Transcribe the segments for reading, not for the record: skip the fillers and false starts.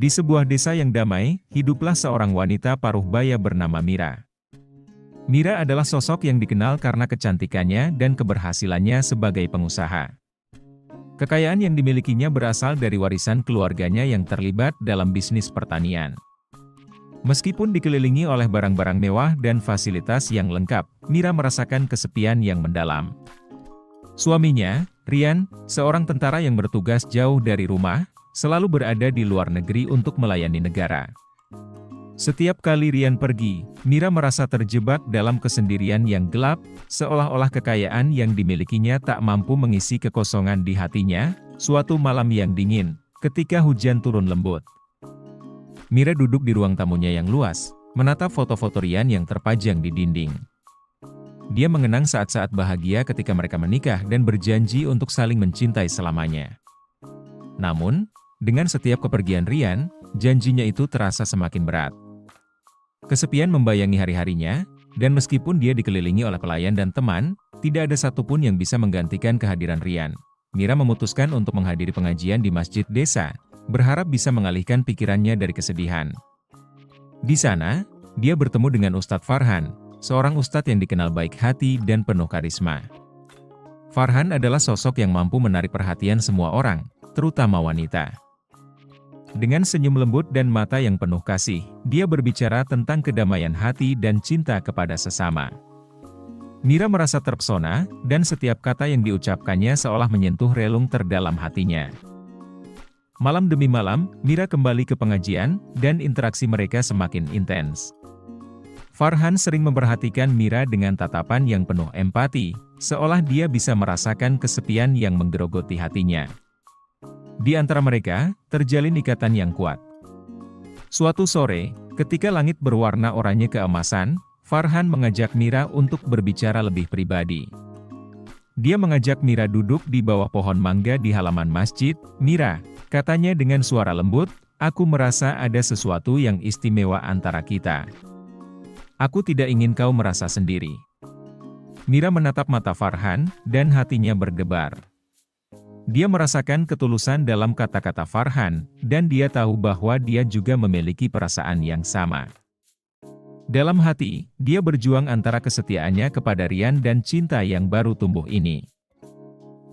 Di sebuah desa yang damai, hiduplah seorang wanita paruh baya bernama Mira. Mira adalah sosok yang dikenal karena kecantikannya dan keberhasilannya sebagai pengusaha. Kekayaan yang dimilikinya berasal dari warisan keluarganya yang terlibat dalam bisnis pertanian. Meskipun dikelilingi oleh barang-barang mewah dan fasilitas yang lengkap, Mira merasakan kesepian yang mendalam. Suaminya, Rian, seorang tentara yang bertugas jauh dari rumah, selalu berada di luar negeri untuk melayani negara. Setiap kali Rian pergi, Mira merasa terjebak dalam kesendirian yang gelap, seolah-olah kekayaan yang dimilikinya tak mampu mengisi kekosongan di hatinya. Suatu malam yang dingin, ketika hujan turun lembut, Mira duduk di ruang tamunya yang luas, menatap foto-foto Rian yang terpajang di dinding. Dia mengenang saat-saat bahagia ketika mereka menikah dan berjanji untuk saling mencintai selamanya. Namun, dengan setiap kepergian Rian, janjinya itu terasa semakin berat. Kesepian membayangi hari-harinya, dan meskipun dia dikelilingi oleh pelayan dan teman, tidak ada satupun yang bisa menggantikan kehadiran Rian. Mira memutuskan untuk menghadiri pengajian di masjid desa, berharap bisa mengalihkan pikirannya dari kesedihan. Di sana, dia bertemu dengan Ustadz Farhan, seorang ustadz yang dikenal baik hati dan penuh karisma. Farhan adalah sosok yang mampu menarik perhatian semua orang, terutama wanita. Dengan senyum lembut dan mata yang penuh kasih, dia berbicara tentang kedamaian hati dan cinta kepada sesama. Mira merasa terpesona, dan setiap kata yang diucapkannya seolah menyentuh relung terdalam hatinya. Malam demi malam, Mira kembali ke pengajian, dan interaksi mereka semakin intens. Farhan sering memperhatikan Mira dengan tatapan yang penuh empati, seolah dia bisa merasakan kesepian yang menggerogoti hatinya. Di antara mereka, terjalin ikatan yang kuat. Suatu sore, ketika langit berwarna oranye keemasan, Farhan mengajak Mira untuk berbicara lebih pribadi. Dia mengajak Mira duduk di bawah pohon mangga di halaman masjid. "Mira," katanya dengan suara lembut, "aku merasa ada sesuatu yang istimewa antara kita. Aku tidak ingin kau merasa sendiri." Mira menatap mata Farhan, dan hatinya berdebar. Dia merasakan ketulusan dalam kata-kata Farhan, dan dia tahu bahwa dia juga memiliki perasaan yang sama. Dalam hati, dia berjuang antara kesetiaannya kepada Rian dan cinta yang baru tumbuh ini.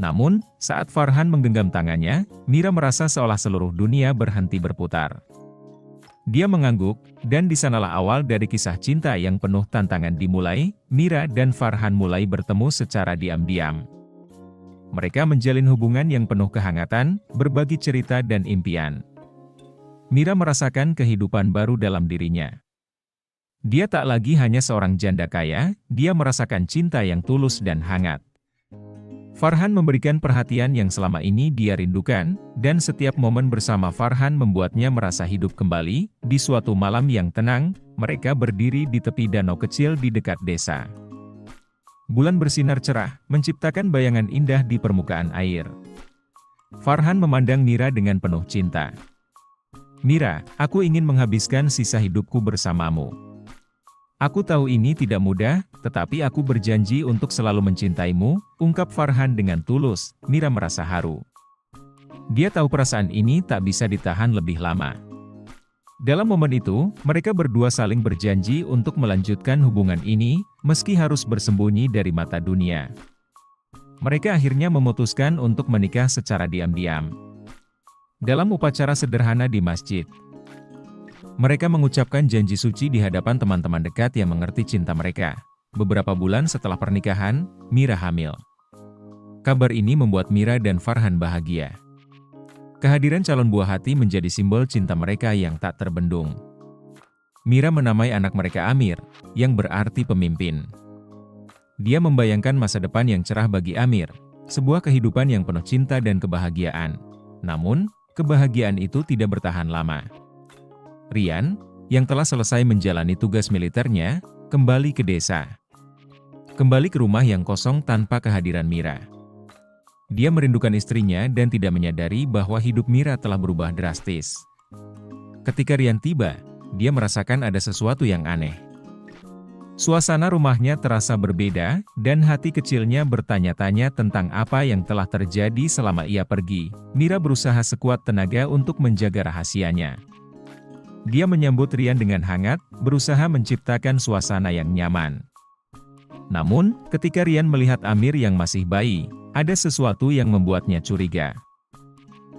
Namun, saat Farhan menggenggam tangannya, Mira merasa seolah seluruh dunia berhenti berputar. Dia mengangguk, dan di sanalah awal dari kisah cinta yang penuh tantangan dimulai. Mira dan Farhan mulai bertemu secara diam-diam. Mereka menjalin hubungan yang penuh kehangatan, berbagi cerita dan impian. Mira merasakan kehidupan baru dalam dirinya. Dia tak lagi hanya seorang janda kaya, dia merasakan cinta yang tulus dan hangat. Farhan memberikan perhatian yang selama ini dia rindukan, dan setiap momen bersama Farhan membuatnya merasa hidup kembali. Di suatu malam yang tenang, mereka berdiri di tepi danau kecil di dekat desa. Bulan bersinar cerah, menciptakan bayangan indah di permukaan air. Farhan memandang Mira dengan penuh cinta. "Mira, aku ingin menghabiskan sisa hidupku bersamamu. Aku tahu ini tidak mudah, tetapi aku berjanji untuk selalu mencintaimu," ungkap Farhan dengan tulus. Mira merasa haru. Dia tahu perasaan ini tak bisa ditahan lebih lama. Dalam momen itu, mereka berdua saling berjanji untuk melanjutkan hubungan ini, meski harus bersembunyi dari mata dunia. Mereka akhirnya memutuskan untuk menikah secara diam-diam. Dalam upacara sederhana di masjid, mereka mengucapkan janji suci di hadapan teman-teman dekat yang mengerti cinta mereka. Beberapa bulan setelah pernikahan, Mira hamil. Kabar ini membuat Mira dan Farhan bahagia. Kehadiran calon buah hati menjadi simbol cinta mereka yang tak terbendung. Mira menamai anak mereka Amir, yang berarti pemimpin. Dia membayangkan masa depan yang cerah bagi Amir, sebuah kehidupan yang penuh cinta dan kebahagiaan. Namun, kebahagiaan itu tidak bertahan lama. Rian, yang telah selesai menjalani tugas militernya, kembali ke desa. Kembali ke rumah yang kosong tanpa kehadiran Mira. Dia merindukan istrinya dan tidak menyadari bahwa hidup Mira telah berubah drastis. Ketika Rian tiba, dia merasakan ada sesuatu yang aneh. Suasana rumahnya terasa berbeda, dan hati kecilnya bertanya-tanya tentang apa yang telah terjadi selama ia pergi. Mira berusaha sekuat tenaga untuk menjaga rahasianya. Dia menyambut Rian dengan hangat, berusaha menciptakan suasana yang nyaman. Namun, ketika Rian melihat Amir yang masih bayi, ada sesuatu yang membuatnya curiga.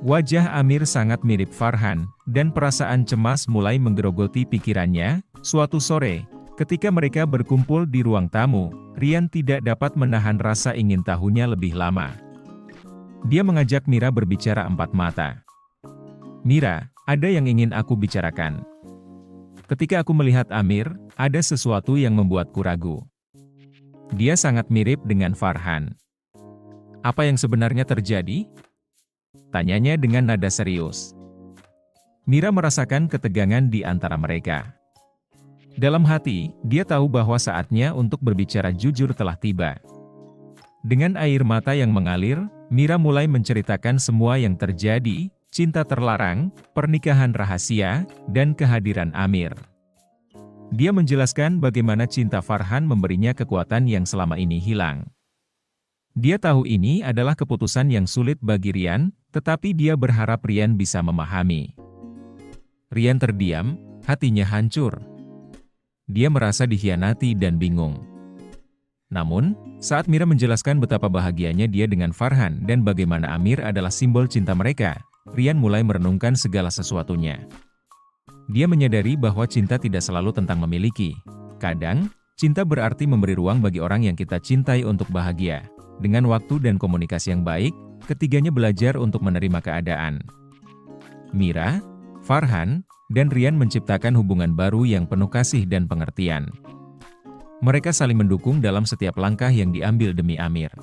Wajah Amir sangat mirip Farhan, dan perasaan cemas mulai menggerogoti pikirannya. Suatu sore, ketika mereka berkumpul di ruang tamu, Rian tidak dapat menahan rasa ingin tahunya lebih lama. Dia mengajak Mira berbicara empat mata. "Mira, ada yang ingin aku bicarakan. Ketika aku melihat Amir, ada sesuatu yang membuatku ragu. Dia sangat mirip dengan Farhan. Apa yang sebenarnya terjadi?" Tanyanya dengan nada serius. Mira merasakan ketegangan di antara mereka. Dalam hati, dia tahu bahwa saatnya untuk berbicara jujur telah tiba. Dengan air mata yang mengalir, Mira mulai menceritakan semua yang terjadi: cinta terlarang, pernikahan rahasia, dan kehadiran Amir. Dia menjelaskan bagaimana cinta Farhan memberinya kekuatan yang selama ini hilang. Dia tahu ini adalah keputusan yang sulit bagi Rian, tetapi dia berharap Rian bisa memahami. Rian terdiam, hatinya hancur. Dia merasa dikhianati dan bingung. Namun, saat Mira menjelaskan betapa bahagianya dia dengan Farhan dan bagaimana Amir adalah simbol cinta mereka, Rian mulai merenungkan segala sesuatunya. Dia menyadari bahwa cinta tidak selalu tentang memiliki. Kadang, cinta berarti memberi ruang bagi orang yang kita cintai untuk bahagia. Dengan waktu dan komunikasi yang baik, ketiganya belajar untuk menerima keadaan. Mira, Farhan, dan Rian menciptakan hubungan baru yang penuh kasih dan pengertian. Mereka saling mendukung dalam setiap langkah yang diambil demi Amir.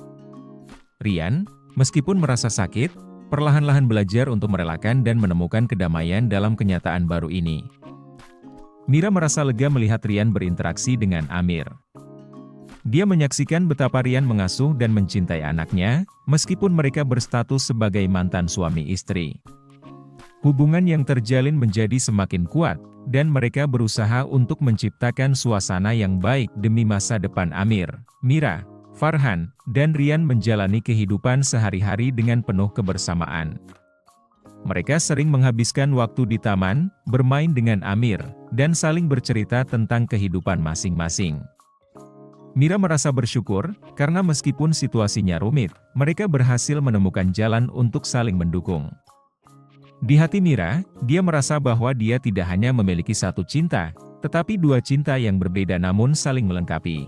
Rian, meskipun merasa sakit, perlahan-lahan belajar untuk merelakan dan menemukan kedamaian dalam kenyataan baru ini. Mira merasa lega melihat Rian berinteraksi dengan Amir. Dia menyaksikan betapa Rian mengasuh dan mencintai anaknya, meskipun mereka berstatus sebagai mantan suami istri. Hubungan yang terjalin menjadi semakin kuat, dan mereka berusaha untuk menciptakan suasana yang baik demi masa depan Amir. Mira, Farhan, dan Rian menjalani kehidupan sehari-hari dengan penuh kebersamaan. Mereka sering menghabiskan waktu di taman, bermain dengan Amir, dan saling bercerita tentang kehidupan masing-masing. Mira merasa bersyukur, karena meskipun situasinya rumit, mereka berhasil menemukan jalan untuk saling mendukung. Di hati Mira, dia merasa bahwa dia tidak hanya memiliki satu cinta, tetapi dua cinta yang berbeda namun saling melengkapi.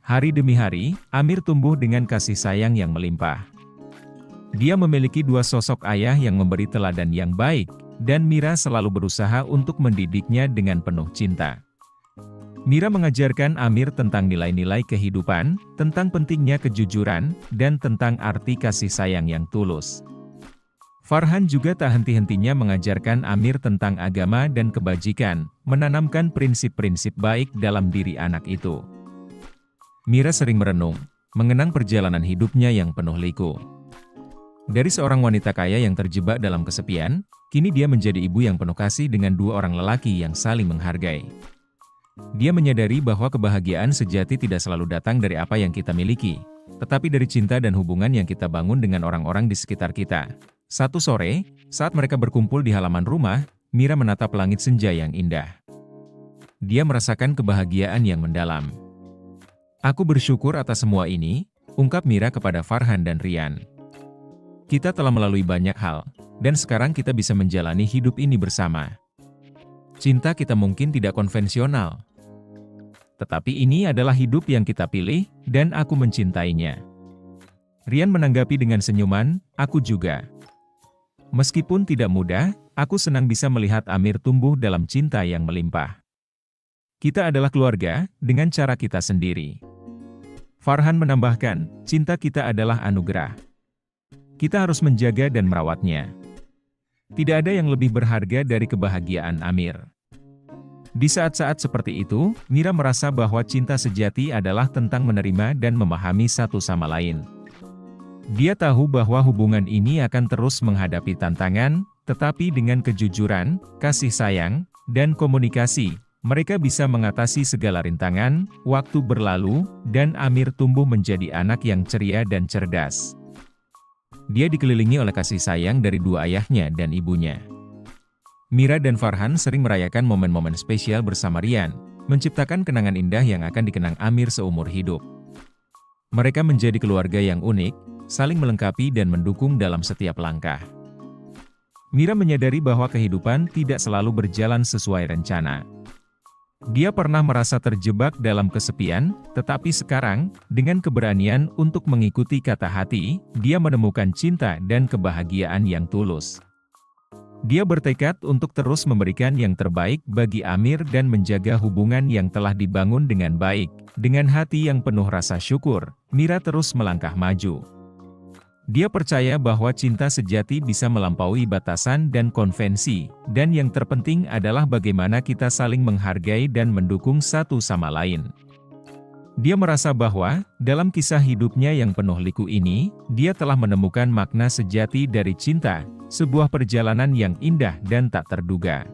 Hari demi hari, Amir tumbuh dengan kasih sayang yang melimpah. Dia memiliki dua sosok ayah yang memberi teladan yang baik, dan Mira selalu berusaha untuk mendidiknya dengan penuh cinta. Mira mengajarkan Amir tentang nilai-nilai kehidupan, tentang pentingnya kejujuran, dan tentang arti kasih sayang yang tulus. Farhan juga tak henti-hentinya mengajarkan Amir tentang agama dan kebajikan, menanamkan prinsip-prinsip baik dalam diri anak itu. Mira sering merenung, mengenang perjalanan hidupnya yang penuh liku. Dari seorang wanita kaya yang terjebak dalam kesepian, kini dia menjadi ibu yang penuh kasih dengan dua orang lelaki yang saling menghargai. Dia menyadari bahwa kebahagiaan sejati tidak selalu datang dari apa yang kita miliki, tetapi dari cinta dan hubungan yang kita bangun dengan orang-orang di sekitar kita. Satu sore, saat mereka berkumpul di halaman rumah, Mira menatap langit senja yang indah. Dia merasakan kebahagiaan yang mendalam. "Aku bersyukur atas semua ini," ungkap Mira kepada Farhan dan Rian. "Kita telah melalui banyak hal, dan sekarang kita bisa menjalani hidup ini bersama. Cinta kita mungkin tidak konvensional, tetapi ini adalah hidup yang kita pilih, dan aku mencintainya." Rian menanggapi dengan senyuman, "Aku juga. Meskipun tidak mudah, aku senang bisa melihat Amir tumbuh dalam cinta yang melimpah. Kita adalah keluarga, dengan cara kita sendiri." Farhan menambahkan, "Cinta kita adalah anugerah. Kita harus menjaga dan merawatnya. Tidak ada yang lebih berharga dari kebahagiaan Amir." Di saat-saat seperti itu, Mira merasa bahwa cinta sejati adalah tentang menerima dan memahami satu sama lain. Dia tahu bahwa hubungan ini akan terus menghadapi tantangan, tetapi dengan kejujuran, kasih sayang, dan komunikasi, mereka bisa mengatasi segala rintangan. Waktu berlalu, dan Amir tumbuh menjadi anak yang ceria dan cerdas. Dia dikelilingi oleh kasih sayang dari dua ayahnya dan ibunya. Mira dan Farhan sering merayakan momen-momen spesial bersama Rian, menciptakan kenangan indah yang akan dikenang Amir seumur hidup. Mereka menjadi keluarga yang unik, saling melengkapi dan mendukung dalam setiap langkah. Mira menyadari bahwa kehidupan tidak selalu berjalan sesuai rencana. Dia pernah merasa terjebak dalam kesepian, tetapi sekarang, dengan keberanian untuk mengikuti kata hati, dia menemukan cinta dan kebahagiaan yang tulus. Dia bertekad untuk terus memberikan yang terbaik bagi Amir dan menjaga hubungan yang telah dibangun dengan baik. Dengan hati yang penuh rasa syukur, Mira terus melangkah maju. Dia percaya bahwa cinta sejati bisa melampaui batasan dan konvensi, dan yang terpenting adalah bagaimana kita saling menghargai dan mendukung satu sama lain. Dia merasa bahwa, dalam kisah hidupnya yang penuh liku ini, dia telah menemukan makna sejati dari cinta, sebuah perjalanan yang indah dan tak terduga.